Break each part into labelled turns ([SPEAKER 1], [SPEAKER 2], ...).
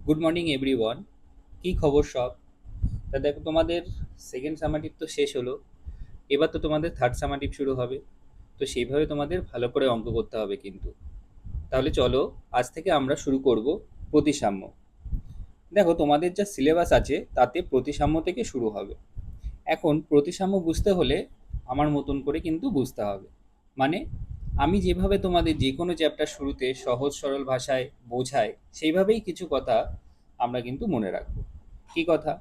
[SPEAKER 1] Good morning everyone. কি খবর সব? তা দেখো, তোমাদের সেকেন্ড সামাটিভ তো শেষ হলো। এবার তো তোমাদের থার্ড সামাটিভ শুরু হবে। তো সেইভাবে তোমাদের ভালো করে অঙ্ক করতে হবে কিন্তু। তাহলে চলো, আজ থেকে আমরা শুরু করব প্রতিসাম্য। দেখো, তোমাদের যা সিলেবাস আছে তাতে প্রতিসাম্য থেকে শুরু হবে। এখন প্রতিসাম্য বুঝতে হলে আমার মতন করে কিন্তু বুঝতে হবে। মানে আমি যেভাবে তোমাদের যে কোনো চ্যাপ্টার শুরুতে সহজ সরল ভাষায় বোঝাই, সেইভাবেই কিছু কথা আমরা কিন্তু মনে রাখবো। কি কথা?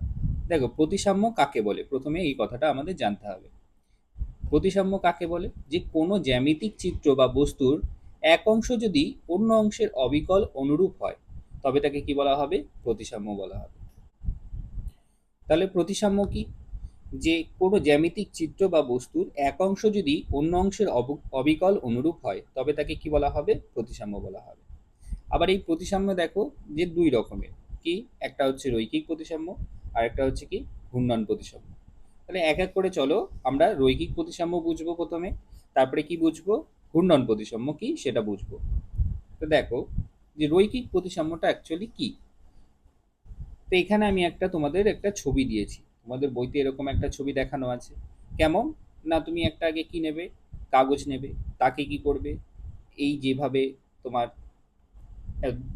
[SPEAKER 1] দেখো, প্রতিসাম্য কাকে বলে প্রথমে এই কথাটা আমাদের জানতে হবে। প্রতিসাম্য কাকে বলে? যে কোনো জ্যামিতিক চিত্র বা বস্তুর এক অংশ যদি অন্য অংশের অবিকল অনুরূপ হয়, তবে তাকে কি বলা হবে? প্রতিসাম্য বলা হবে। তাহলে প্রতিসাম্য কি? যে কোনো জ্যামিতিক চিত্র বা বস্তুর এক অংশ যদি অন্য অংশের অবিকল অনুরূপ হয়, তবে তাকে কি বলা হবে? প্রতিসাম্য বলা হবে। আবার এই প্রতিসাম্য দেখো যে দুই রকমের। কি? একটা হচ্ছে রৈখিক প্রতিসাম্য, আর একটা হচ্ছে কি ঘূর্ণন প্রতিসাম্য। তাহলে এক এক করে চলো, আমরা রৈখিক প্রতিসাম্য বুঝবো প্রথমে, তারপরে কি বুঝবো? ঘূর্ণন প্রতিসাম্য কি সেটা বুঝবো। তো দেখো, যে রৈখিক প্রতিসাম্যটা অ্যাকচুয়ালি কি। তো এখানে আমি তোমাদের একটা ছবি দিয়েছি, তোমাদের বইতে এরকম একটা ছবি দেখানো আছে। কেমন? না, তুমি একটা আগে কি নেবে? কাগজ নেবে। তাকে কি করবে? এই যেভাবে তোমার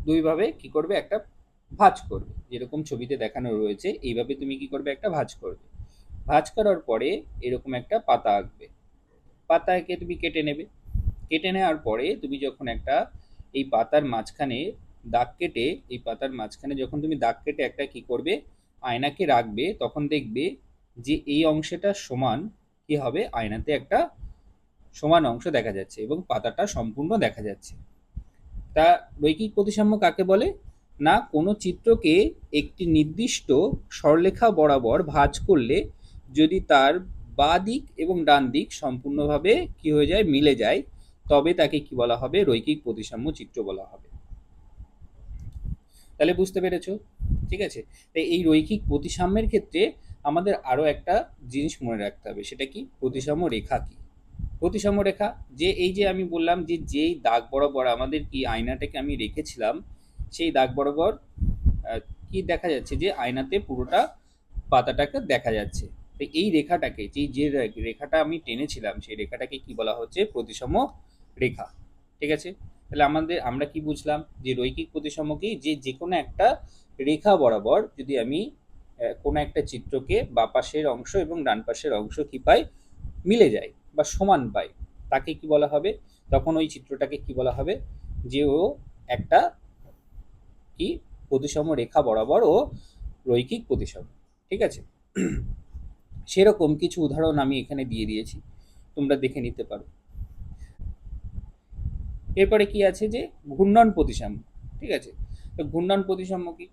[SPEAKER 1] দুইভাবে কি করবে, একটা ভাঁজ করবে, যেরকম ছবিতে দেখানো রয়েছে এইভাবে তুমি কি করবে, একটা ভাঁজ করবে। ভাঁজ করার পরে এরকম একটা পাতা আঁকবে। পাতা এঁকে তুমি কেটে নেবে। কেটে নেওয়ার পরে তুমি যখন একটা এই পাতার মাঝখানে দাগ কেটে, এই পাতার মাঝখানে যখন তুমি দাগ কেটে একটা কি করবে, আয়নাকে রাখবে, তখন দেখবে যে এই অংশটা সমান কি হবে, আয়নাতে একটা সমান অংশ দেখা যাচ্ছে এবং পাতাটা সম্পূর্ণ দেখা যাচ্ছে। তা রৈখিক প্রতিসাম্য কাকে বলে? না, কোনো চিত্রকে একটি নির্দিষ্ট সরলরেখা বরাবর ভাঁজ করলে যদি তার বাঁ দিক এবং ডান দিক সম্পূর্ণভাবে কি হয়ে যায়, মিলে যায়, তবে তাকে কি বলা হবে? রৈখিক প্রতিসাম্য চিত্র বলা হবে। তাহলে বুঝতে পেরেছো? ঠিক আছে। তাই এই রৈখিক প্রতিসাম্যের ক্ষেত্রে আমাদের আরো একটা জিনিস মনে রাখতে হবে, সেটা কি? প্রতিসাম্য রেখা কি? প্রতিসাম্য রেখা, যে এই যে আমি বললাম যে যেই দাগ বরাবর আমাদের কি আয়নাটাকে আমি রেখেছিলাম, সেই দাগ বরাবর কি দেখা যাচ্ছে, যে আয়নাতে পুরোটা পাতাটাকে দেখা যাচ্ছে। তো এই রেখাটাকে, যে রেখাটা আমি টেনেছিলাম, সেই রেখাটাকে কি বলা হচ্ছে? প্রতিসাম্য রেখা। ঠিক আছে। তাহলে আমরা কি বুঝলাম? যে রৈখিক প্রতিসাম্য কি? যে যে কোনো একটা রেখা বরাবর যদি আমি কোনো একটা চিত্রকে বা পাশের অংশ এবং ডান পাশের অংশ কি পাই, মিলে যায় বা সমান পাই, তাকে কি বলা হবে? তখন ওই চিত্রটাকে কি বলা হবে? যে ও একটা কি প্রতিসাম্য রেখা বরাবর ও রৈখিক প্রতিসাম্য। ঠিক আছে। সেরকম কিছু উদাহরণ আমি এখানে দিয়ে দিয়েছি, তোমরা দেখে নিতে পারো। এরপরে কি আছে, যে ঘূর্ণন প্রতিসাম্য। ঠিক আছে। তো ঘূর্ণন প্রতিসাম্য কি?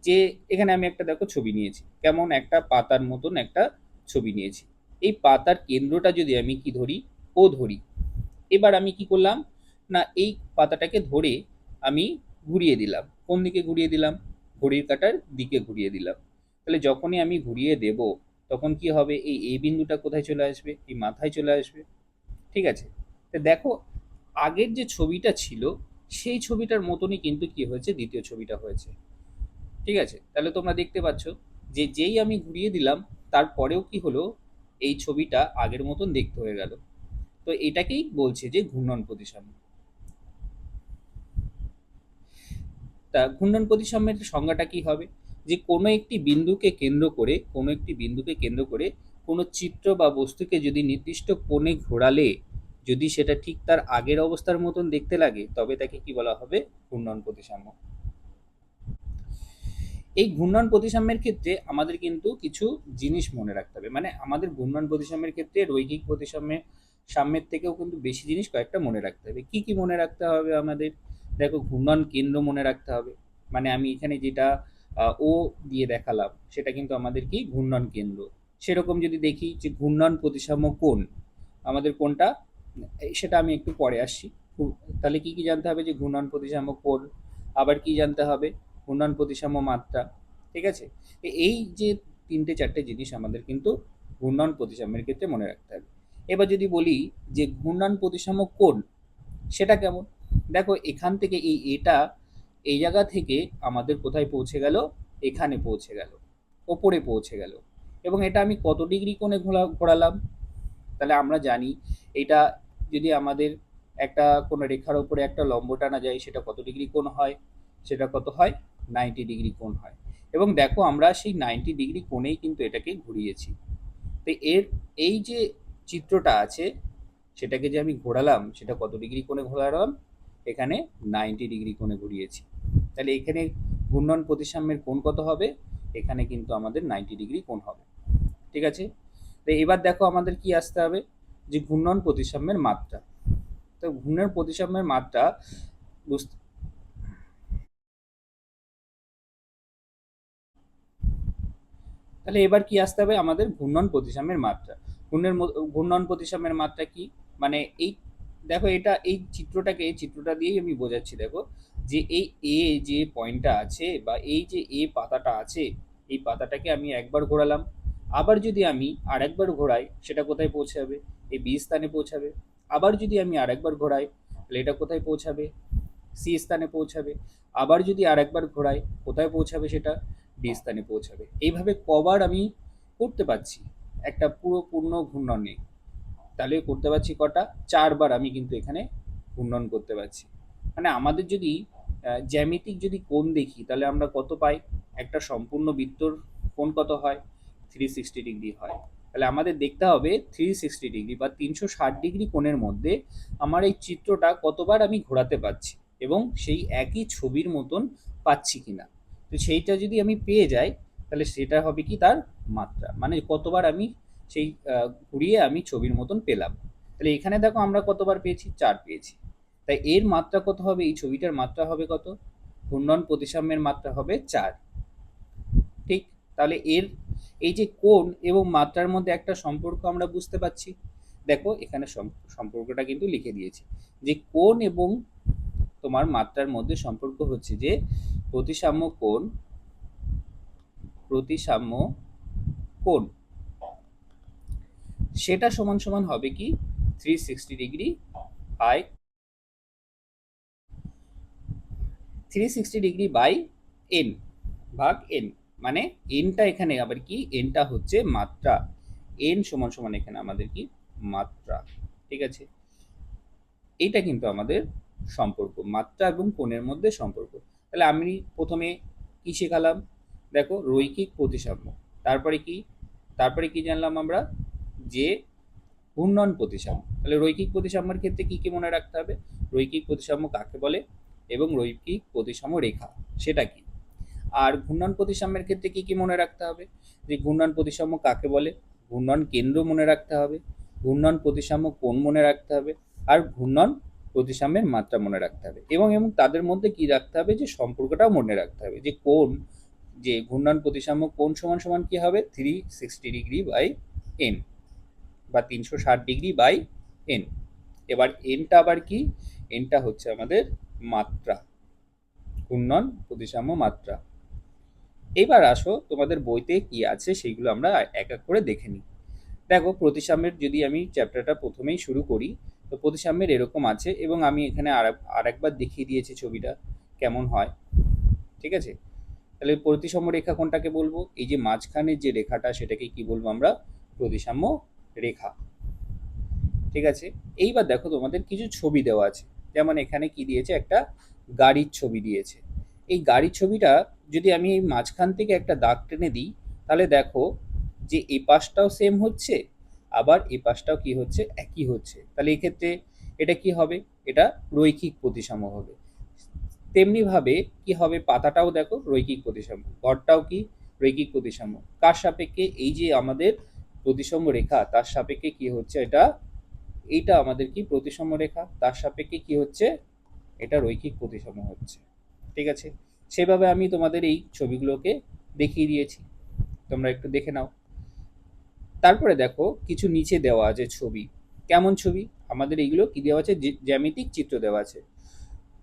[SPEAKER 1] যে এখানে আমি একটা দেখো ছবি নিয়েছি, কেমন একটা পাতার মতন একটা ছবি নিয়েছি। এই পাতার কেন্দ্রটা যদি আমি কি ধরি, ও ধরি। এবার আমি কি করলাম, না এই পাতাটাকে ধরে আমি ঘুরিয়ে দিলাম। কোন দিকে ঘুরিয়ে দিলাম? ঘড়ির কাঁটার দিকে ঘুরিয়ে দিলাম। তাহলে যখনই আমি ঘুরিয়ে দেব, তখন কি হবে? এই এ বিন্দুটা কোথায় চলে আসবে? এই মাথায় চলে আসবে। ঠিক আছে। তো দেখো, আগের যে ছবিটা ছিল সেই ছবিটার মতনই কিন্তু কি হয়েছে, দ্বিতীয় ছবিটা হয়েছে। ঠিক আছে। তাহলে তোমরা দেখতে পাচ্ছ যে যেই আমি ঘুরিয়ে দিলাম, তারপরেও কি হলো, এই ছবিটা আগের মতন দেখতে হয়ে গেল। তো এটাকেই বলছে যে ঘূর্ণন প্রতিসাম্য। তা ঘূর্ণন প্রতিসাম্যের সংজ্ঞাটা কি হবে? যে কোনো একটি বিন্দুকে কেন্দ্র করে কোনো চিত্র বা বস্তুকে যদি নির্দিষ্ট কোণে ঘোরালে যদি সেটা ঠিক তার আগের অবস্থার মতন দেখতে লাগে, তবে তাকে কি বলা হবে? ঘূর্ণন প্রতিসাম্য। এই ঘূর্ণন প্রতিসাম্যের ক্ষেত্রে আমাদের কিন্তু কিছু জিনিস মনে রাখতে হবে। মানে আমাদের ঘূর্ণন প্রতিসাম্যের ক্ষেত্রে রৈখিক সাম্যের থেকেও কিন্তু বেশি জিনিস কয়েকটা মনে রাখতে হবে। কি কি মনে রাখতে হবে আমাদের? দেখো, ঘূর্ণন কেন্দ্র মনে রাখতে হবে। মানে আমি এখানে যেটা ও দিয়ে দেখালাম, সেটা কিন্তু আমাদের কি ঘূর্ণন কেন্দ্র। সেরকম যদি দেখি যে ঘূর্ণন প্রতিসাম্য কোণ, আমাদের কোনটা, সেটা আমি একটু পরে আসছি। তাহলে কি কি জানতে হবে? যে ঘূর্ণন প্রতিসাম্য কোণ, আবার কি জানতে হবে? ঘূর্ণন প্রতিসাম্য মাত্রা। ঠিক আছে। এই যে তিনটে চারটে জিনিস আমাদের কিন্তু ঘূর্ণন প্রতিসাম্যের ক্ষেত্রে মনে রাখতে হবে। এবার যদি বলি যে ঘূর্ণন প্রতিসাম্য কোণ, সেটা কেমন? দেখো, এখান থেকে এই এটা এই জায়গা থেকে আমাদের কোথায় পৌঁছে গেল, এখানে পৌঁছে গেল, ওপরে পৌঁছে গেল। এবং এটা আমি কত ডিগ্রি কোণে ঘোরালাম, তাহলে আমরা জানি এটা যদি আমাদের একটা কোনো রেখার ওপরে একটা লম্ব টানা যায় সেটা কত ডিগ্রি কোণ হয়, সেটা কত হয়, 90 ডিগ্রি কোণ হয়। এবং দেখো আমরা সেই 90 ডিগ্রি কোণেই কিন্তু এটাকে ঘুরিয়েছি। তো এর এই যে চিত্রটা আছে সেটাকে যে আমি ঘোরালাম সেটা কত ডিগ্রি কোণে ঘোরালাম, এখানে 90 ডিগ্রি কোণে ঘুরিয়েছি। তাহলে এখানে ঘূর্ণন প্রতিসাম্যের কোণ কত হবে, এখানে কিন্তু আমাদের 90 ডিগ্রি কোণ হবে। ঠিক আছে, তো এবার দেখো আমাদের কি আসতে হবে, যে ঘূর্ণন প্রতিসাম্যের মাত্রা। তো ঘূর্ণন প্রতিসাম্যের মাত্রা বুঝতে, তাহলে এবার কি আসতে হবে, আমাদের ঘূর্ণন প্রতিসাম্যের মাত্রা। ঘূর্ণন প্রতিসাম্যের মাত্রা কি, মানে এই দেখো এটা এই চিত্রটাকে, এই চিত্রটা দিয়েই আমি বোঝাচ্ছি। দেখো যে এই এ যে পয়েন্টটা আছে বা এই যে এ পাতাটা আছে, এই পাতাটাকে আমি একবার ঘোরালাম, আবার যদি আমি আরেকবার ঘোরাই সেটা কোথায় পৌঁছাবে, এই বি স্থানে পৌঁছাবে। আবার যদি আমি আরেকবার ঘোরাই তাহলে এটা কোথায় পৌঁছাবে, সি স্থানে পৌঁছাবে। আবার যদি আরেকবার ঘোরাই কোথায় পৌঁছাবে, সেটা ডি স্থানে পৌঁছাবে। এইভাবে কবার আমি করতে পারছি একটা পুরো পূর্ণ ঘূর্ণনে, তাহলে করতে পারছি কটা, 4বার আমি কিন্তু এখানে ঘূর্ণন করতে পারছি। মানে আমাদের যদি জ্যামিতিক যদি কোণ দেখি তাহলে আমরা কত পাই, একটা সম্পূর্ণ বৃত্তর কোণ কত হয়, 360 ডিগ্রি হয়। তাহলে আমাদের দেখতে হবে 360 ডিগ্রি বা 360 ডিগ্রি কোণের মধ্যে আমার এই চিত্রটা কতবার আমি ঘোরাতে পারছি এবং সেই একই ছবির মতন পাচ্ছি কিনা। তো সেইটা যদি আমি পেয়ে যাই তাহলে সেটা হবে কি তার মাত্রা, মানে কতবার আমি সেই ঘুরিয়ে আমি ছবির মতন পেলাম। তাহলে এখানে দেখো আমরা কতবার পেয়েছি, 4 পেয়েছি। তাই এর মাত্রা কত হবে, এই ছবিটার মাত্রা হবে কত, ঘূর্ণন প্রতিসাম্যের মাত্রা হবে 4। ঠিক, তাহলে এর এই যে কোণ এবং মাত্রার মধ্যে একটা সম্পর্ক আমরা বুঝতে পারছি। দেখো এখানে সম্পর্কটা কিন্তু লিখে দিয়েছি, যে কোণ এবং তোমার মাত্রার মধ্যে সম্পর্ক হচ্ছে যে প্রতিসাম্য কোণ, প্রতিসাম্য কোণ সেটা সমান সমান হবে কি 360 degree by 360 degree by n ভাগ এন। মানে এনটা এখানে আবার কি, এনটা হচ্ছে মাত্রা, এন সমান সমান এখানে আমাদের কি মাত্রা। ঠিক আছে, এইটা কিন্তু আমাদের সম্পর্ক, মাত্রা এবং কোণের মধ্যে সম্পর্ক। তাহলে আমি প্রথমে কি শেখালাম, দেখো রৈখিক প্রতিসাম্য, তারপরে কি, তারপরে কি জানলাম আমরা, যে ঘূর্ণন প্রতিসাম্য। তাহলে রৈখিক প্রতিসাম্যের ক্ষেত্রে কি কি মনে রাখতে হবে, রৈখিক প্রতিসাম্য কাকে বলে এবং রৈখিক প্রতিসাম্য রেখা সেটা কি। আর ঘূর্ণন প্রতিসাম্যের ক্ষেত্রে কি কি মনে রাখতে হবে, যে ঘূর্ণন প্রতিসাম্য কাকে বলে, ঘূর্ণন কেন্দ্র মনে রাখতে হবে, ঘূর্ণন প্রতিসাম্য কোণ মনে রাখতে হবে, আর ঘূর্ণন প্রতিসাম্যের মাত্রা মনে রাখতে হবে। এবং এবং তাদের মধ্যে কি রাখতে হবে, যে সম্পর্কটাও মনে রাখতে হবে, যে কোণ, যে ঘূর্ণন প্রতিসাম্য কোণ সমান সমান কি হবে 360 ডিগ্রি বাই এন বা 360 ডিগ্রি বাই এন। এবার এনটা আবার কি, এনটা হচ্ছে আমাদের মাত্রা, ঘূর্ণন প্রতিসাম্য মাত্রা। এবার আসো তোমাদের বইতে কি আছে সেইগুলো আমরা এক এক করে দেখে নিই। দেখো প্রতিসাম্যের যদি আমি চ্যাপ্টারটা প্রথমেই শুরু করি, তো প্রতিসাম্যের এরকম আছে এবং আমি এখানে আর একবার দেখিয়ে দিয়েছি ছবিটা কেমন হয়। ঠিক আছে, তাহলে প্রতিসাম্য রেখা কোনটাকে বলবো, এই যে মাঝখানের যে রেখাটা সেটাকে কি বলবো আমরা, প্রতিসাম্য রেখা। ঠিক আছে, এইবার দেখো তোমাদের কিছু ছবি দেওয়া আছে, যেমন এখানে কি দিয়েছে, একটা গাড়ির ছবি দিয়েছে। এই গাড়ির ছবিটা যদি আমি এই মাঝখান থেকে একটা দাগ টেনে দিই তাহলে দেখো যে এই পাশটাও সেম হচ্ছে, আবার এই পাশটাও কি হচ্ছে, একই হচ্ছে। তাহলে এক্ষেত্রে এটা কি হবে, এটা রৈখিক প্রতিসাম্য হবে। তেমনি ভাবে কি হবে, পাতাটাও দেখো রৈখিক প্রতিসাম্য, ঘরটাও কি রৈখিক প্রতিসাম্য। কার সাপেক্ষে, এই যে আমাদের প্রতিসাম্য রেখা তার সাপেক্ষে কি হচ্ছে, এটা এইটা আমাদের কি প্রতিসাম্য রেখা, তার সাপেক্ষে কি হচ্ছে, এটা রৈখিক প্রতিসাম্য হচ্ছে। ঠিক আছে, সেভাবে আমি তোমাদের এই ছবিগুলোকে দেখিয়ে দিয়েছি, তোমরা একটু দেখে নাও। তারপরে দেখো কিছু নিচে দেওয়া আছে ছবি, কেমন ছবি, আমাদের এইগুলো কি দেওয়া আছে, জ্যামিতিক চিত্র দেওয়া আছে।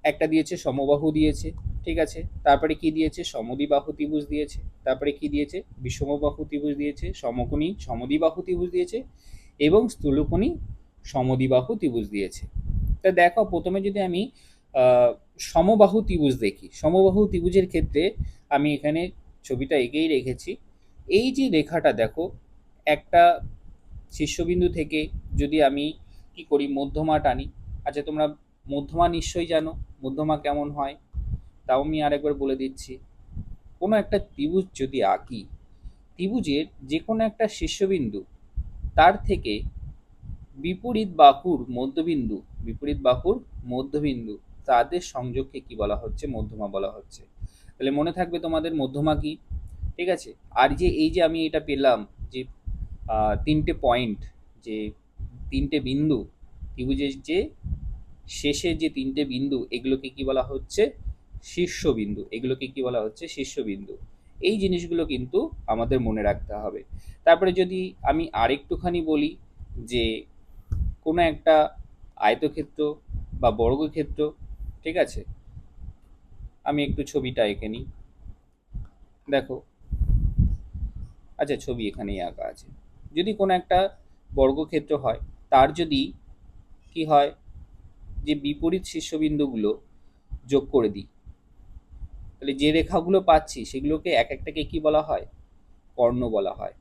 [SPEAKER 1] একটা দিয়েছে সমবাহু দিয়েছে, ঠিক আছে, তারপরে কি দিয়েছে, সমদ্বিবাহু ত্রিভুজ দিয়েছে, তারপরে কি দিয়েছে, বিষমবাহু ত্রিভুজ দিয়েছে, সমকোণী সমদ্বিবাহু ত্রিভুজ দিয়েছে এবং স্থূলকোণী সমদ্বিবাহু ত্রিভুজ দিয়েছে। তা দেখো প্রথমে যদি আমি সমবাহু ত্রিভুজ দেখি। সমবাহু ত্রিভুজের ক্ষেত্রে আমি এখানে ছবিটা এঁকেই রেখেছি। এই যে রেখাটা দেখো, একটা শীর্ষবিন্দু থেকে যদি আমি কি করি, মধ্যমা টানি। আচ্ছা, তোমরা মধ্যমা নিশ্চয়ই জানো, মধ্যমা কেমন হয়, তাও আমি আরেকবার বলে দিচ্ছি। কোনো একটা ত্রিভুজ যদি আঁকি, ত্রিভুজের যে কোনো একটা শীর্ষবিন্দু, তার থেকে বিপরীত বাহুর মধ্যবিন্দু তাদের সংযোগকে কি বলা হচ্ছে, মধ্যমা বলা হচ্ছে। তাহলে মনে থাকবে তোমাদের মধ্যমা কি। ঠিক আছে। আর যে এই যে আমি এটা পেলাম, যে তিনটে পয়েন্ট, যে তিনটে বিন্দু, ত্রিভুজের যে শেষের যে তিনটে বিন্দু, এগুলোকে কি বলা হচ্ছে, শীর্ষবিন্দু। এগুলোকে কি বলা হচ্ছে, শীর্ষবিন্দু। এই জিনিসগুলো কিন্তু আমাদের মনে রাখতে হবে। তারপরে যদি আমি আরেকটুখানি বলি, যে কোনো একটা আয়তক্ষেত্র বা বর্গক্ষেত্র, ঠিক আছে, আমি একটু ছবিটা এঁকে নিই। দেখো, আচ্ছা, ছবি এখানেই আঁকা আছে। যদি কোনো একটা বর্গক্ষেত্র হয়, তার যদি কি হয়, যে বিপরীত শীর্ষবিন্দুগুলো যোগ করে দিই, তাহলে যে রেখাগুলো পাচ্ছি সেগুলোকে এক একটাকে কি বলা হয়, কর্ণ বলা হয়।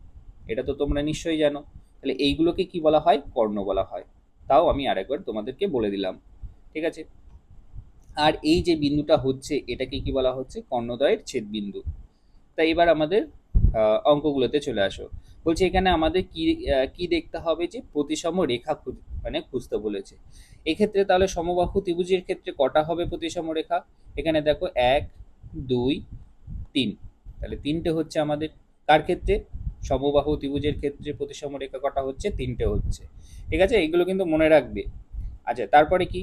[SPEAKER 1] এটা তো তোমরা নিশ্চয়ই জানো। তাহলে এইগুলোকে কি বলা হয়, কর্ণ বলা হয়। তাও আমি আরেকবার তোমাদেরকে বলে দিলাম। ঠিক আছে। আর এই যে বিন্দুটা হচ্ছে, এটাকে কি বলা হচ্ছে, কর্ণদ্বয়ের ছেদবিন্দু। তাই এবার আমাদের অঙ্কগুলোতে চলে আসো। বলছে এখানে আমাদের কি কি দেখতে হবে, যে প্রতিসম রেখা খুঁজতে বলেছে। এক্ষেত্রে তাহলে সমবাহু ত্রিভুজের ক্ষেত্রে কটা হবে প্রতিসম রেখা? এখানে দেখো, 1, 2, 3। তাহলে তিনটে হচ্ছে আমাদের। কার ক্ষেত্রে? সমবাহু ত্রিভুজের ক্ষেত্রে প্রতিসম রেখা কটা হচ্ছে? তিনটে হচ্ছে। ঠিক আছে, এগুলো কিন্তু মনে রাখবে। আচ্ছা, তারপরে কি,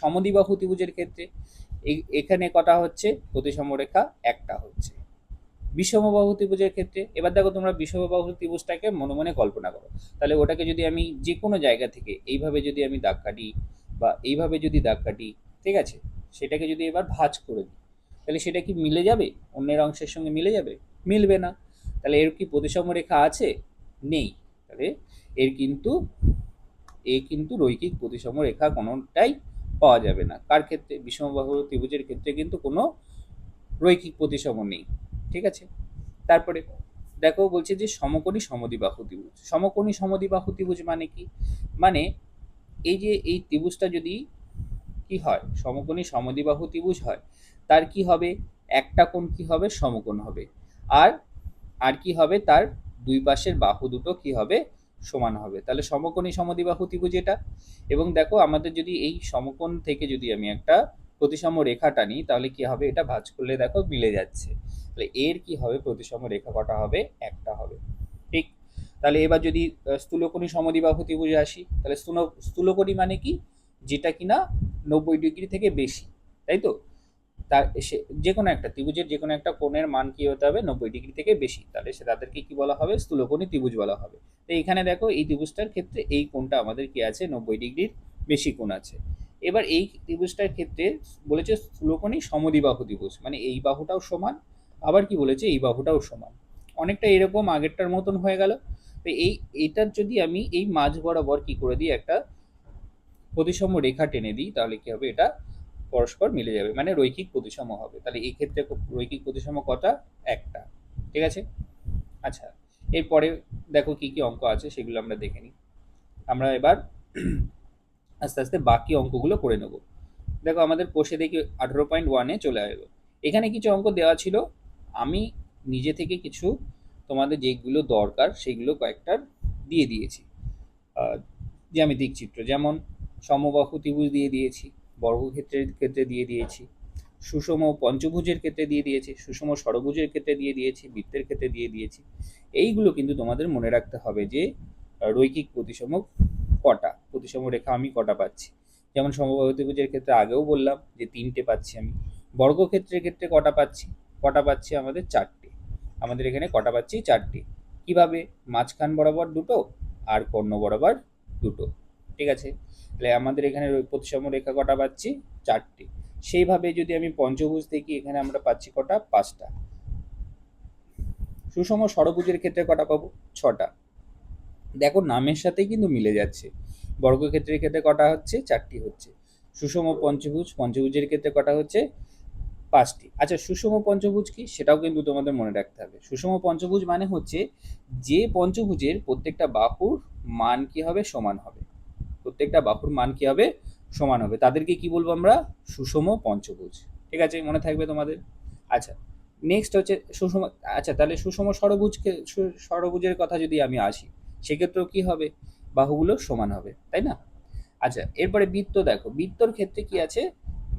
[SPEAKER 1] সমদ্বিবাহু ত্রিভুজের ক্ষেত্রে এখানে কটা হচ্ছে প্রতিসম রেখা? একটা হচ্ছে। বিষমবাহু ত্রিভুজের ক্ষেত্রে এবার দেখো, তোমরা বিষমবাহু ত্রিভুজটাকে মনে মনে কল্পনা করো। তাহলে ওটাকে যদি আমি যে কোনো জায়গা থেকে এইভাবে যদি আমি দাগ কাটি, বা এইভাবে যদি দাগ কাটি, ঠিক আছে, সেটাকে যদি এবার ভাঁজ করে দিই, তাহলে সেটা কি মিলে যাবে? অন্যের অংশের সঙ্গে মিলে যাবে? মিলবে না। তাহলে এর কি প্রতিসম রেখা আছে? নেই। তাহলে এর কিন্তু কিন্তু রৈখিক প্রতিসম রেখা কোনোটাই পাওয়া যাবে না। কার ক্ষেত্রে? বিষমবাহু ত্রিভুজের ক্ষেত্রে কিন্তু কোনো রৈখিক প্রতিসম নেই। ঠিক আছে। তারপরে দেখো, বলছে যে সমকোণী সমদ্বিবাহু ত্রিভুজ। সমকোণী সমদ্বিবাহু ত্রিভুজ মানে কি? মানে এই যে এই ত্রিভুজটা যদি কি হয়, সমকোণী সমদ্বিবাহু ত্রিভুজ হয়, তার কি হবে, একটা কোণ কি হবে, সমকোণ হবে। আর আর কি হবে, তার দুই পাশের বাহু দুটো কি হবে, সমান হবে। তাহলে সমকোণী সমদ্বিবাহু ত্রিভুজ এটা। এবং দেখো, আমাদের যদি এই সমকোণ থেকে যদি আমি একটা প্রতিসম রেখা টানি, তাহলে কি হবে, এটা ভাঁজ করলে দেখো মিলে যাচ্ছে। তাহলে এর কি হবে, প্রতিসম রেখা কটা হবে, একটা হবে। ঠিক। তাহলে এবার যদি স্থূলকোণী সমদ্বিবাহু ত্রিভুজে আসি, তাহলে স্থূলকোণী মানে কি, যেটা কিনা 90 ডিগ্রি থেকে বেশি, তাই তো। তার যে কোনো একটা ত্রিভুজের যে কোনো একটা কোণের মান কি হতে হবে, 90 ডিগ্রি থেকে বেশি। তাহলে সে তাদেরকে কি বলা হবে, স্থূলকোণী ত্রিভুজ বলা হবে। তো এখানে দেখো, এই ত্রিভুজটার ক্ষেত্রে এই কোণটা আমাদের কি আছে, 90 ডিগ্রির বেশি কোণ আছে। এবার এই ত্রিভুজটার ক্ষেত্রে বলেছে স্থূলকোণী সমদ্বিবাহু ত্রিভুজ, মানে এই বাহুটাও সমান, আবার কি বলেছে, এই বাহুটাও সমান। অনেকটা এরকম আগেরটার মতন হয়ে গেল। তো এইটার যদি আমি এই মাঝ বরাবর কি করে দিই, একটা প্রতিসম রেখা টেনে দিই, তাহলে কি হবে, এটা পরস্পর মিলে যাবে, মানে রৈখিক প্রতিসম হবে। তাহলে এই ক্ষেত্রে রৈখিক প্রতিসম কটা? একটা। ঠিক আছে। আচ্ছা, এরপরে দেখো কি কি অঙ্ক আছে সেগুলো আমরা দেখে নিই। আমরা এবার আস্তে আস্তে বাকি অঙ্কগুলো করে নেব। দেখো, আমাদের কোষে দেখি 18.1-এ চলে এলো। এখানে কিছু অঙ্ক দেওয়া ছিল, আমি নিজে থেকে কিছু তোমাদের যেগুলো দরকার সেগুলো কয়েকটার দিয়ে দিয়েছি। জ্যামিতিক চিত্র, যেমন সমবাহু ত্রিভুজ দিয়ে দিয়েছি, বর্গক্ষেত্রের ক্ষেত্রে দিয়ে দিয়েছি, সুষম পঞ্চভুজের ক্ষেত্রে দিয়ে দিয়েছি, সুষম ষড়ভুজের ক্ষেত্রে দিয়ে দিয়েছি, বৃত্তের ক্ষেত্রে দিয়ে দিয়েছি। এইগুলো কিন্তু তোমাদের মনে রাখতে হবে, যে রৈখিক প্রতিসম কটা, প্রতিসম রেখা আমি কটা পাচ্ছি। যেমন সমবাহু ত্রিভুজের ক্ষেত্রে আগেও বললাম যে তিনটে পাচ্ছি আমি। বর্গক্ষেত্রের ক্ষেত্রে কটা পাচ্ছি? কটা পাচ্ছি আমাদের? চারটে। আমাদের এখানে কটা পাচ্ছি? চারটে। কিভাবে? মাঝখান বরাবর দুটো, আর কর্ণ বরাবর দুটো। ঠিক আছে। তাহলে আমাদের এখানে প্রতিসম রেখা কটা পাচ্ছি? চারটে। সেইভাবে যদি আমি পঞ্চভুজ দেখি, এখানে আমরা পাচ্ছি কটা? পাঁচটা। সুষম ষড়ভুজের ক্ষেত্রে কটা পাবো? ছটা। দেখো, নামের সাথেই কিন্তু মিলে যাচ্ছে। বর্গক্ষেত্রের ক্ষেত্রে কটা হচ্ছে? চারটি হচ্ছে। সুষম পঞ্চভুজ, পঞ্চভুজের ক্ষেত্রে কটা হচ্ছে 5টি। আচ্ছা, সুষম পঞ্চভুজ কি সেটাও কিন্তু তোমাদের মনে রাখতে হবে। সুষম পঞ্চভুজ মানে হচ্ছে যে পঞ্চভুজের প্রত্যেকটা বাহুর মান কি হবে, সমান হবে। প্রত্যেকটা বাহুর মান কি হবে, সমান হবে, তাদেরকে কি বলবো আমরা, সুষম পঞ্চভুজ। ঠিক আছে, মনে থাকবে তোমাদের। আচ্ছা, নেক্সট হচ্ছে সুষম। আচ্ছা, তাহলে সুষম ষড়ভুজকে, ষড়ভুজের কথা যদি আমি আসি, সেক্ষেত্রেও কি হবে, বাহুগুলো সমান হবে, তাই না? আচ্ছা, এরপরে বৃত্ত দেখো, বৃত্তর ক্ষেত্রে কি আছে,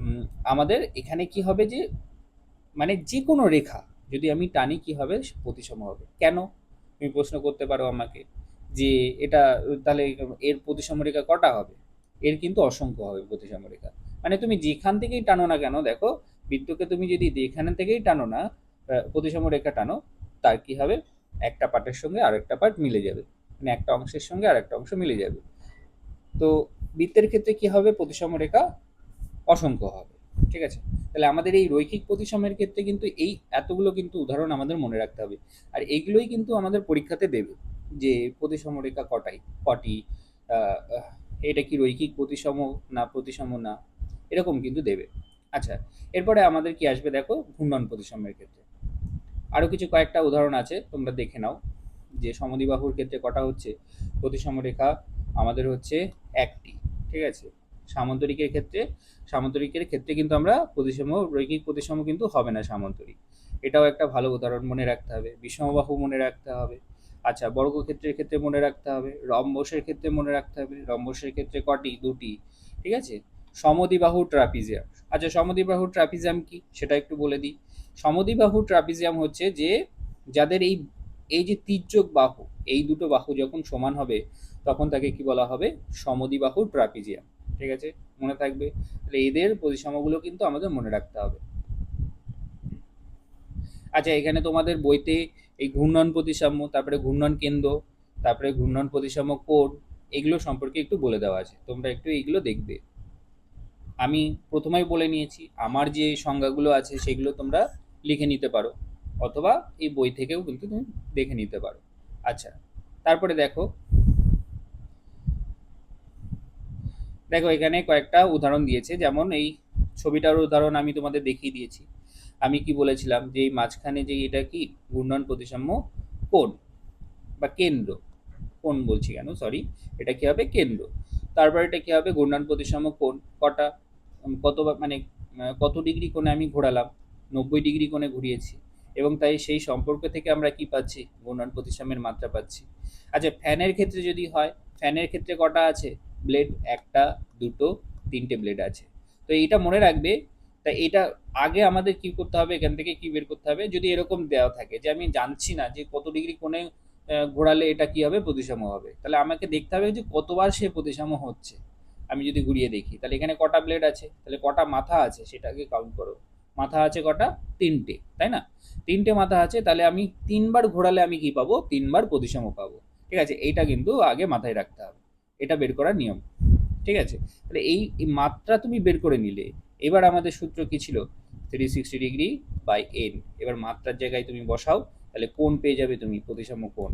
[SPEAKER 1] উম, আমাদের এখানে কি হবে যে, মানে যে কোনো রেখা যদি আমি টানি কি হবে, প্রতিসম হবে। কেন, তুমি প্রশ্ন করতে পারো আমাকে যে এটা তাহলে এর প্রতিসম রেখা কটা হবে? এর কিন্তু অসংখ্য হবে প্রতিসম রেখা। মানে তুমি যেখান থেকেই টানো না কেন, দেখো বৃত্তকে তুমি যদি যেখানে থেকেই টানো না, প্রতিসম রেখা টানো, তার কি হবে, একটা পার্টের সঙ্গে আরেকটা পার্ট মিলে যাবে, মানে একটা অংশের সঙ্গে আরেকটা অংশ মিলে যাবে। তো বৃত্তের ক্ষেত্রে কি হবে, প্রতিসম রেখা অসংখ্য হবে। ঠিক আছে, তাহলে আমাদের এই রৈখিক প্রতিসমের ক্ষেত্রে কিন্তু এই এতগুলো কিন্তু উদাহরণ আমাদের মনে রাখতে হবে। আর এইগুলোই কিন্তু আমাদের পরীক্ষাতে দেবে যে প্রতিসম রেখা কটি, আহ, এটা কি রৈখিক প্রতিসম না প্রতিসম না, এরকম কিন্তু দেবে। আচ্ছা, এরপরে আমাদের কি আসবে দেখো, ঘূর্ণন প্রতিসমের ক্ষেত্রে আরও কিছু কয়েকটা উদাহরণ আছে, তোমরা দেখে নাও। যে সমদ্বিবাহুর ক্ষেত্রে কটা হচ্ছে প্রতিসম রেখা, আমাদের হচ্ছে একটি। ঠিক আছে, সামান্তরিকের ক্ষেত্রে, সামান্তরিকের ক্ষেত্রে কিন্তু আমরা প্রতিসম, রৈখিক প্রতিসম কিন্তু হবে না সামান্তরিক। এটাও একটা ভালো উদাহরণ, মনে রাখতে হবে। বিষমবাহু মনে রাখতে হবে। আচ্ছা, বর্গক্ষেত্রের ক্ষেত্রে মনে রাখতে হবে, রম্বসের ক্ষেত্রে মনে রাখতে হবে, রম্বসের ক্ষেত্রে কটি, দুটি। ঠিক আছে, সমদ্বিবাহু ট্রাপিজিয়াম। আচ্ছা, সমদ্বিবাহু ট্রাপিজিয়াম কি সেটা একটু বলে দিই। সমদ্বিবাহু ট্রাপিজিয়াম হচ্ছে যে, যাদের এই এই যে তির্যক বাহু, এই দুটো বাহু যখন সমান হবে, তখন তাকে কি বলা হবে, সমদ্বিবাহু ট্রাপিজিয়াম। ঠিক আছে, মনে থাকবে। তাহলে এদের প্রতিসমগুলো কিন্তু আমাদের মনে রাখতে হবে। আচ্ছা, এখানে তোমাদের বইতে এই ঘূর্ণন প্রতিসাম্য, তারপরে ঘূর্ণন কেন্দ্র, তারপরে ঘূর্ণন প্রতিসাম্য কোণ, এগুলো সম্পর্কে একটু বলে দেওয়া আছে, তোমরা একটু এইগুলো দেখবে। আমি প্রথমেই বলে নিয়েছি, আমার যে সংজ্ঞাগুলো আছে সেগুলো তোমরা লিখে নিতে পারো, অথবা এই বই থেকেও কিন্তু তুমি দেখে নিতে পারো। আচ্ছা, তারপরে দেখো, দেখো এখানে কয়েকটা উদাহরণ দিয়েছে, যেমন এই ছবিটার উদাহরণ আমি তোমাদের দেখিয়ে দিয়েছি। আমি কি বলেছিলাম যে এই মাঝখানে যে এটা কি, ঘূর্ণন প্রতিসাম্য কোণ বা কেন্দ্র, কোণ বলছি কেন, সরি, এটা কি হবে, কেন্দ্র। তারপর এটা কি হবে, ঘূর্ণন প্রতিসাম্য কোণ কটা, মানে কত ডিগ্রি কোণে আমি ঘোরালাম, 90 ডিগ্রি কোণে ঘুরিয়েছি, এবং তাই সেই সম্পর্ক থেকে আমরা কি পাচ্ছি, ঘূর্ণন প্রতিসাম্যের মাত্রা পাচ্ছি। আচ্ছা, ফ্যানের ক্ষেত্রে যদি হয়, ফ্যানের ক্ষেত্রে কটা আছে ব্লেড, একটা, দুটো, তিনটে ব্লেড আছে। তো এইটা মনে রাখবে। তা এটা আগে আমাদের কি করতে হবে, এখান থেকে কি বের করতে হবে, যদি এরকম দেওয়া থাকে যে আমি জানছি না যে কত ডিগ্রি কোণে ঘোরালে এটা কি হবে, প্রতিসম হবে, তাহলে আমাকে দেখতে হবে যে কতবার সে প্রতিসম হচ্ছে। আমি যদি ঘুরিয়ে দেখি, তাহলে এখানে কটা ব্লেড আছে, তাহলে কটা মাথা আছে সেটাকে কাউন্ট করো। মাথা আছে কটা, তিনটে, তাই না? তিনটে মাথা আছে, তাহলে আমি তিনবার ঘোরালে আমি কি পাবো, তিনবার প্রতিসম পাবো। ঠিক আছে, এইটা কিন্তু আগে মাথায় রাখতে হবে, এটা বের করার নিয়ম। ঠিক আছে, তাহলে এই মাত্রা তুমি বের করে নিলে, এবার আমাদের সূত্র কি ছিল, 360 ডিগ্রি বাই এন। এবার মাত্রার জায়গায় তুমি বসাও, তাহলে কোণ পেয়ে যাবে তুমি, প্রতিসম কোণ।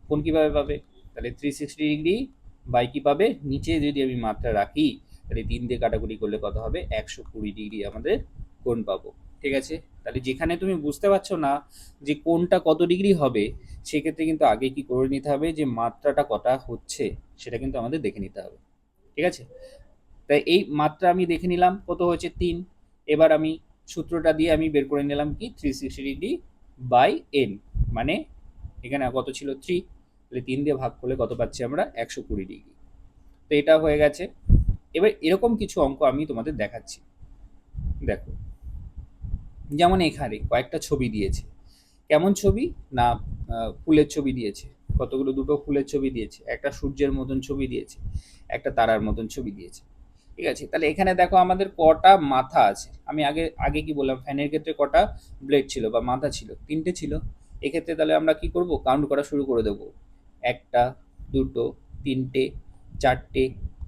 [SPEAKER 1] কোণ কিভাবে পাবে, তাহলে 360 ডিগ্রি বাই কি পাবে, নিচে যদি আমি মাত্রা রাখি, তাহলে 3 দিয়ে কাটাকুটি করলে কত হবে, 120 ডিগ্রি আমাদের কোণ পাবো। ঠিক আছে, তাহলে যেখানে তুমি বুঝতে পারছো না যে কোণটা কত ডিগ্রি হবে, সেক্ষেত্রে কিন্তু আগে কি করে নিতে হবে, যে মাত্রাটা কটা হচ্ছে সেটা কিন্তু আমাদের দেখে নিতে হবে। ঠিক আছে, তাই এই মাত্রা আমি দেখে নিলাম কত হয়েছে, 3। এবার আমি সূত্রটা দিয়ে আমি বের করে নিলাম কি, 360 ডিগ্রি বাই এন, মানে এখানে কত ছিল, 3, তাহলে 3 দিয়ে ভাগ করলে কত পাচ্ছি আমরা, 120 ডিগ্রি। তো এটা হয়ে গেছে। এবার এরকম কিছু অঙ্ক আমি তোমাদের দেখাচ্ছি। দেখো, যেমন এখানে কয়েকটা ছবি দিয়েছে। কেমন ছবি না, ফুলের ছবি দিয়েছে, কতগুলো, দুটো ফুলের ছবি দিয়েছে, একটা সূর্যের মতন ছবি দিয়েছে, একটা তারার মতন ছবি দিয়েছে। ঠিক আছে, তাহলে এখানে দেখো আমাদের কটা মাথা আছে। আমি আগে আগে কি বললাম, ফ্যানের ক্ষেত্রে কটা ব্লেড ছিল বা মাথা ছিল, তিনটে ছিল। এক্ষেত্রে তাহলে আমরা কি করব, কাউন্ট করা শুরু করে দেবো। একটা, দুটো, তিনটে, চারটে,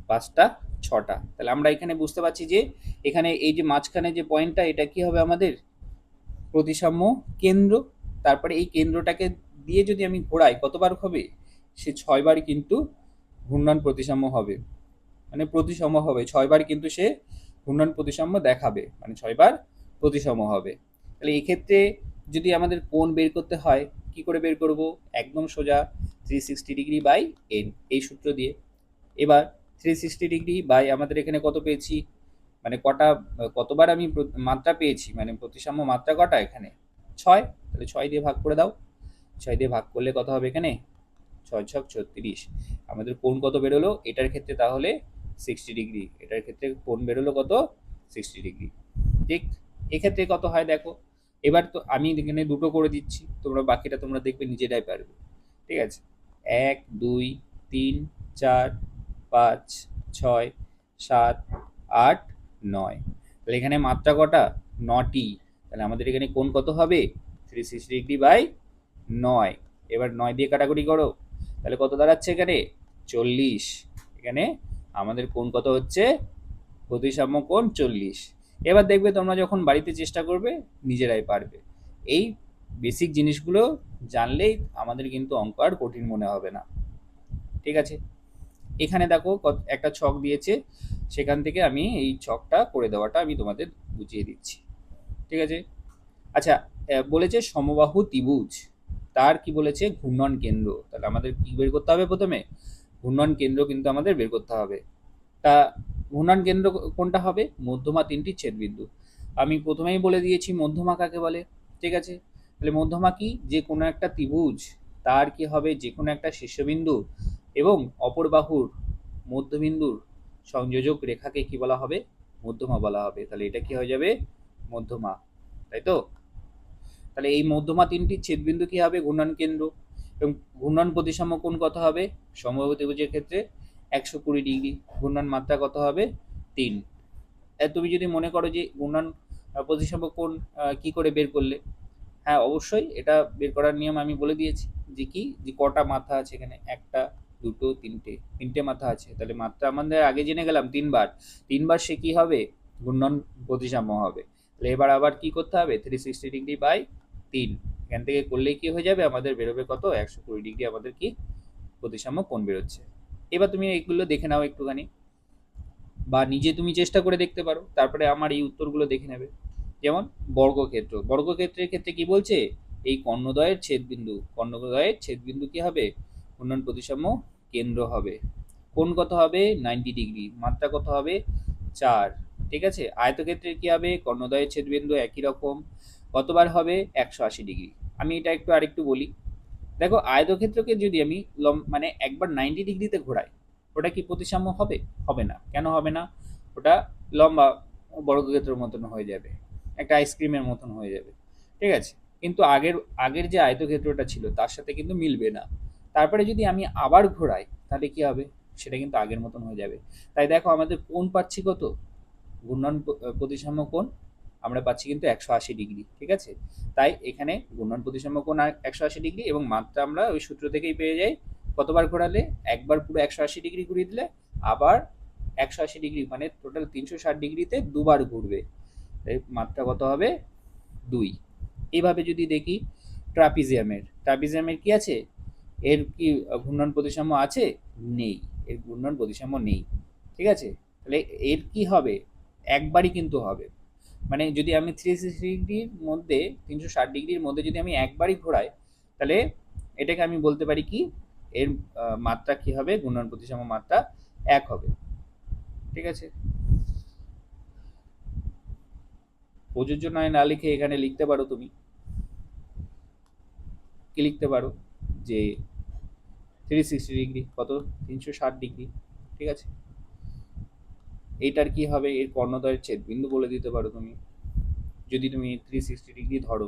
[SPEAKER 1] পাঁচটা, ছটা। তাহলে আমরা এখানে বুঝতে পারছি যে এখানে এই যে মাঝখানে যে পয়েন্টটা, এটা কি হবে আমাদের প্রতিসাম্য কেন্দ্র। তারপরে এই কেন্দ্রটাকে দিয়ে যদি আমি ঘোরাই, কতবার হবে, সে 6বার কিন্তু ঘূর্ণন প্রতিসাম্য হবে। মানে প্রতিসম হবে, 6 বার কিন্তু সে ঘূর্ণন প্রতিসাম্য দেখাবে, মানে 6 বার প্রতিসম হবে। তাহলে এক্ষেত্রে যদি আমাদের কোণ বের করতে হয়, কি করে বের করব? একদম সোজা 360 ডিগ্রি বাই এন, এই সূত্র দিয়ে। এবার 360 ডিগ্রি বাই আমাদের এখানে কত পেয়েছি, মানে কতবার আমি মাত্রা পেয়েছি, মানে প্রতিসাম্য মাত্রা কটা এখানে? 6। তাহলে 6 দিয়ে ভাগ করে দাও। 6 দিয়ে ভাগ করলে কত হবে এখানে? 6 ছক 36। আমাদের কোণ কত বেরোলো এটার ক্ষেত্রে? তাহলে 60 ডিগ্রি। এটার ক্ষেত্রে কোণ বেরোলো কত? 60 ডিগ্রি। ঠিক এক্ষেত্রে কত হয় দেখো। এবার তো আমি এখানে দুটো করে দিচ্ছি, তোমরা বাকিটা তোমরা দেখবে নিজেরাই পারবে। ঠিক আছে, 1 2 3 4 5 6 7 8 9। তাহলে এখানে মাত্রা কটা? 9টি। তাহলে আমাদের এখানে কোণ কত হবে? 360 ডিগ্রি বাই 9। এবার 9 দিয়ে কাটাকুটি করো, তাহলে কত দাঁড়াচ্ছে এখানে? 40। এখানে আমাদের কোণ কত হচ্ছে? প্রতিসাম্য কোণ 40। এবার দেখবে তোমরা যখন বাড়িতে চেষ্টা করবে নিজেরাই পারবে। এই বেসিক জিনিসগুলো জানলেই আমাদের কিন্তু অঙ্ক আর কঠিন মনে হবে না। ঠিক আছে, এখানে দেখো একটা ছক দিয়েছে, সেখান থেকে আমি এই ছকটা করে দেওয়াটা আমি তোমাদের বুঝিয়ে দিচ্ছি। ঠিক আছে, আচ্ছা, বলেছে সমবাহু ত্রিভুজ, তার কি বলেছে? ঘূর্ণন কেন্দ্র। তাহলে আমাদের কি বের করতে হবে? প্রথমে ঘূর্ণন কেন্দ্র কিন্তু আমাদের বের করতে হবে। তা ঘূর্ণন কেন্দ্র কোনটা হবে? মধ্যমা তিনটি ছেদবিন্দু। আমি প্রথমেই বলে দিয়েছি মধ্যমা কাকে বলে। ঠিক আছে, তাহলে মধ্যমা কি? যে কোনো একটা ত্রিভুজ তার কি হবে? যে কোনো একটা শীর্ষবিন্দু এবং অপর বাহুর মধ্যবিন্দুর সংযোজক রেখাকে কি বলা হবে? মধ্যমা বলা হবে। তাহলে এটা কি হয়ে যাবে? মধ্যমা, তাই তো? তাহলে এই মধ্যমা তিনটি ছেদবিন্দু কি হবে? ঘূর্ণন কেন্দ্র। এবং ঘূর্ণন প্রতিসাম্য কোণ কত হবে? সমবাহু ত্রিভুজের ক্ষেত্রে 120 ডিগ্রি। ঘূর্ণন মাত্রা কত হবে? 3। তুমি যদি মনে করো যে ঘূর্ণন প্রতিসাম্য কোণ কি করে বের করলে, হ্যাঁ অবশ্যই এটা বের করার নিয়ম আমি বলে দিয়েছি। যে কি, যে কটা মাথা আছে এখানে? একটা, দুটো, তিনটে মাথা আছে। তাহলে মাত্রা আমাদের আগে জেনে গেলাম 3 বার। 3 বার সে কি হবে? ঘূর্ণন প্রতিসাম্য হবে। তাহলে এবার আবার কি করতে হবে? 360 ডিগ্রি বাই 3। এখান থেকে করলেই কি হয়ে যাবে? আমাদের বেরোবে কত? 120 ডিগ্রি আমাদের কি প্রতিসাম্য কোণ বেরোচ্ছে। এবার তুমি এইগুলো দেখে নাও একটুখানি, বা নিজে তুমি চেষ্টা করে দেখতে পারো, তারপরে আমার এই উত্তরগুলো দেখে নেবে। যেমন বর্গক্ষেত্র, বর্গক্ষেত্রের ক্ষেত্রে কি বলছে? এই কর্ণদ্বয়ের ছেদবিন্দু কি হবে? ঘূর্ণন প্রতিসাম্য কেন্দ্র হবে। কোণ কত হবে? 90 ডিগ্রি। মাত্রা কত হবে? 4। ঠিক আছে, আয়তক্ষেত্রের কি হবে? কর্ণদ্বয়ের ছেদবিন্দু একই রকম, কতবার হবে? 180 ডিগ্রি। আমি এটা আরেকটু বলি। দেখো, আয়তক্ষেত্রকে যদি আমি মানে একবার 90 ডিগ্রিতে ঘোরাই, ওটা কি প্রতিসাম্য হবে? হবে না। কেন হবে না? ওটা লম্বা বর্গক্ষেত্রের মতন হয়ে যাবে, একটা আইসক্রিমের মতন হয়ে যাবে। ঠিক আছে, কিন্তু আগের আগের যে আয়তক্ষেত্রটা ছিল তার সাথে কিন্তু মিলবে না। তারপরে যদি আমি আবার ঘোরাই, তাহলে কি হবে? সেটা কিন্তু আগের মতন হয়ে যাবে। তাই দেখো আমাদের কোণ পাচ্ছি কত? ঘূর্ণন প্রতিসাম্য কোণ আমরা পাচ্ছি কিন্তু 180 ডিগ্রি। ঠিক আছে, তাই এখানে ঘূর্ণন প্রতিসাম্য কোণ 180 ডিগ্রি, এবং মাত্রা আমরা ওই সূত্র থেকেই পেয়ে যাই। কতবার ঘোরালে? একবার পুরো 180 ডিগ্রি ঘুরিয়ে দিলে আবার 180 ডিগ্রি, মানে টোটাল 360 ডিগ্রিতে দুবার ঘুরবে। তাই মাত্রা কত হবে? 2। এইভাবে যদি দেখি ট্রাপিজিয়ামের কি আছে? এর কি ঘূর্ণন প্রতিসাম্য আছে? নেই, এর ঘূর্ণন প্রতিসাম্য নেই। ঠিক আছে, তাহলে এর কি হবে? একবারই কিন্তু হবে। মানে যদি আমি 360 ডিগ্রির মধ্যে, 360 ডিগ্রির মধ্যে যদি আমি একবারই ঘোরাই, তাহলে এটাকে আমি বলতে পারি কি, এর মাত্রা কি হবে? ঘূর্ণন প্রতিসাম্য মাত্রা 1 হবে। ঠিক আছে, প্রযোজ্য নয় না লিখে এখানে লিখতে পারো তুমি, কি লিখতে পারো? যে 360 ডিগ্রি কত? 360 ডিগ্রি। ঠিক আছে, এইটার কি হবে? এর কর্ণদ্বয়ের ছেদবিন্দু বলে দিতে পারো তুমি, যদি তুমি 360 ডিগ্রি ধরো,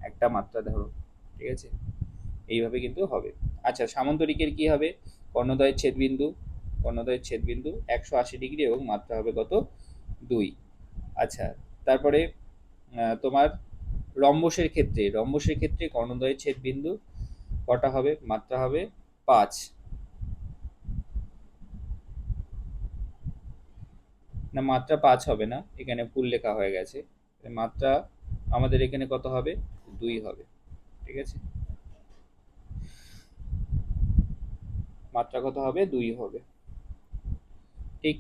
[SPEAKER 1] একটা মাত্রা ধরো। ঠিক আছে, এইভাবে কিন্তু হবে। আচ্ছা, সামান্তরিকের কি হবে? কর্ণদ্বয়ের ছেদবিন্দু 180 ডিগ্রি এবং মাত্রা হবে কত? 2। আচ্ছা, তারপরে তোমার রম্বসের ক্ষেত্রে কর্ণদ্বয়ের ছেদবিন্দু কটা হবে? মাত্রা হবে 5। না, মাত্রা 5 হবে না, এখানে ভুল লেখা হয়ে গেছে। মাত্রা আমাদের এখানে কত হবে? 2 হবে। ঠিক আছে, মাত্রা কত হবে? 2 হবে। ঠিক।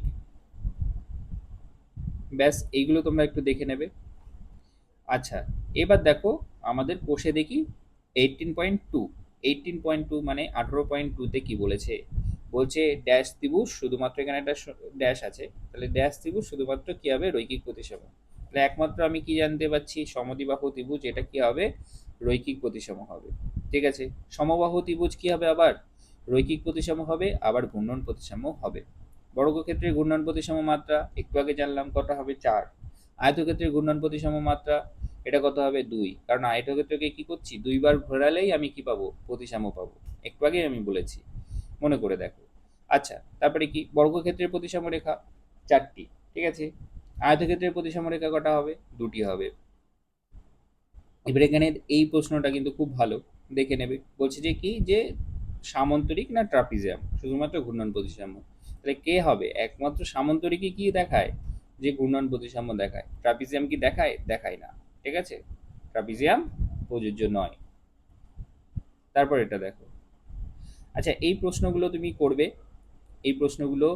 [SPEAKER 1] ব্যাস এইগুলো তোমরা একটু দেখে নেবে। আচ্ছা, এবার দেখো আমাদের কোষে দেখি 18.2। 18.2 মানে 18.2-তে কি বলেছে? বলছে ড্যাশ ত্রিভুজ, শুধুমাত্র এখানে একটা ড্যাশ আছে, তাহলে ড্যাশ ত্রিভুজ শুধুমাত্র কি হবে? রৈখিক প্রতিসম। তাহলে একমাত্র আমি কি জানতে পারছি? সমদ্বিবাহু ত্রিভুজ এটা কি হবে? রৈখিক প্রতিসম হবে। ঠিক আছে। সমবাহু ত্রিভুজ কি হবে আবার? রৈখিক প্রতিসম হবে, আবার ঘূর্ণন প্রতিসম হবে। বর্গক্ষেত্রের ঘূর্ণন প্রতিসম মাত্রা একটু আগে জানলাম কত হবে? 4। আয়তক্ষেত্রের ঘূর্ণন প্রতিসম মাত্রা এটা কত হবে? 2, কারণ আয়তক্ষেত্রকে কি করছি? দুইবার ঘোরালেই আমি কি পাবো? প্রতিসাম্য পাবো। একটু আগেই আমি বলেছি, মনে করে দেখো। আচ্ছা, তারপরে কি? বর্গক্ষেত্রের প্রতিসাম্য রেখা 4টি। ঠিক আছে। আয়তক্ষেত্রের প্রতিসাম্য রেখা কটা হবে? 2টি হবে। এবার এখানে এই প্রশ্নটা কিন্তু খুব ভালো, দেখে নেবে। বলছে যে কি, যে সামান্তরিক না ট্রাপিজিয়াম, শুধুমাত্র ঘূর্ণন প্রতিসাম্য। তাহলে কে হবে? একমাত্র সামান্তরিকই কি দেখায়? যে ঘূর্ণন প্রতিসাম্য দেখায়। ট্রাপিজিয়াম কি দেখায়? দেখায় না। ঠিক আছে। ট্রাপিজিয়াম প্রযোজ্য নয়। তারপর এটা দেখো। আচ্ছা, এই প্রশ্নগুলো তুমি করবে। এই প্রশ্নগুলো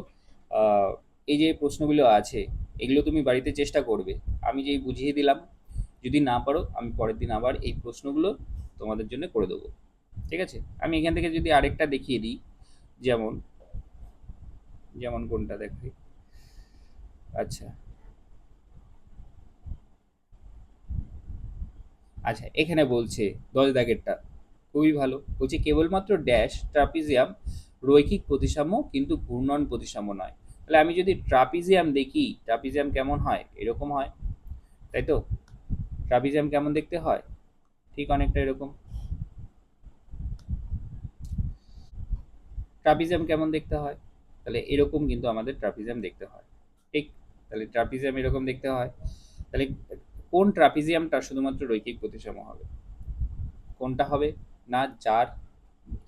[SPEAKER 1] আহ, এই যে প্রশ্নগুলো আছে, এগুলো তুমি বাড়িতে চেষ্টা করবে। আমি যেই বুঝিয়ে দিলাম, যদি না পারো আমি পরের দিন আবার এই প্রশ্নগুলো তোমাদের জন্য করে দেবো। ঠিক আছে। আমি এখান থেকে যদি আরেকটা দেখিয়ে দিই, যেমন যেমন কোনটা দেখাই? আচ্ছা। আচ্ছা, এখানে বলছে 10 দাগেরটা খুবই ভালো। বলছে কেবলমাত্র ড্যাশ ট্রাপিজিয়াম রৈখিক প্রতিসাম্য, কিন্তু ঘূর্ণন প্রতিসাম্য নয়। তাহলে আমি যদি ট্রাপিজিয়াম দেখি, ট্রাপিজিয়াম কেমন হয়? এরকম হয়, তাই তো? ট্রাপিজিয়াম কেমন দেখতে হয়? ঠিক অনেকটা এরকম। ট্রাপিজিয়াম কেমন দেখতে হয়? তাহলে এরকম কিন্তু আমাদের ট্রাপিজিয়াম দেখতে হয়। ঠিক। তাহলে ট্রাপিজিয়াম এরকম দেখতে হয়। তাহলে কোন ট্রাপিজিয়ামটা শুধুমাত্র রৈখিক প্রতিসাম্য হবে? কোনটা হবে? না, যার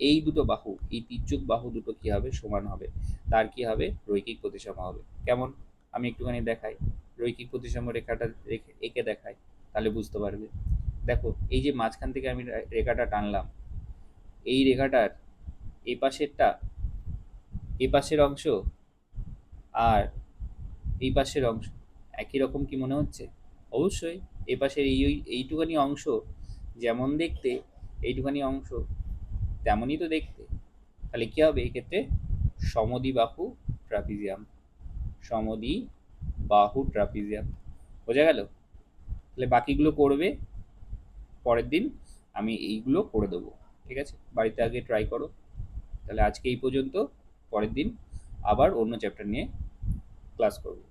[SPEAKER 1] এই দুটো বাহু, এই তির্যক বাহু দুটো কি হবে? সমান হবে, তার কি হবে? রৈখিক প্রতিসাম্য হবে। কেমন? আমি একটুখানি দেখাই। রৈখিক প্রতিসাম্য রেখাটা এঁকে দেখাই, তাহলে বুঝতে পারবে। দেখো, এই যে মাঝখান থেকে আমি রেখাটা টানলাম, এই রেখাটার এই পাশেরটা, এই পাশের অংশ আর এই পাশের অংশ একই রকম কি মনে হচ্ছে? অবশ্যই। এ পাশের এইটুখানি অংশ যেমন দেখতে, এইটুখানি অংশ তেমনই তো দেখতে। তাহলে কি হবে এক্ষেত্রে? সমদ্বিবাহু ট্রাপিজিয়াম। সমদ্বিবাহু ট্রাপিজিয়াম। বোঝা গেল? তাহলে বাকিগুলো করবে পরের দিন, আমি এইগুলো করে দেবো। ঠিক আছে, বাড়িতে আগে ট্রাই করো। তাহলে আজকে এই পর্যন্ত। পরের দিন আবার অন্য চ্যাপ্টার নিয়ে ক্লাস করবো।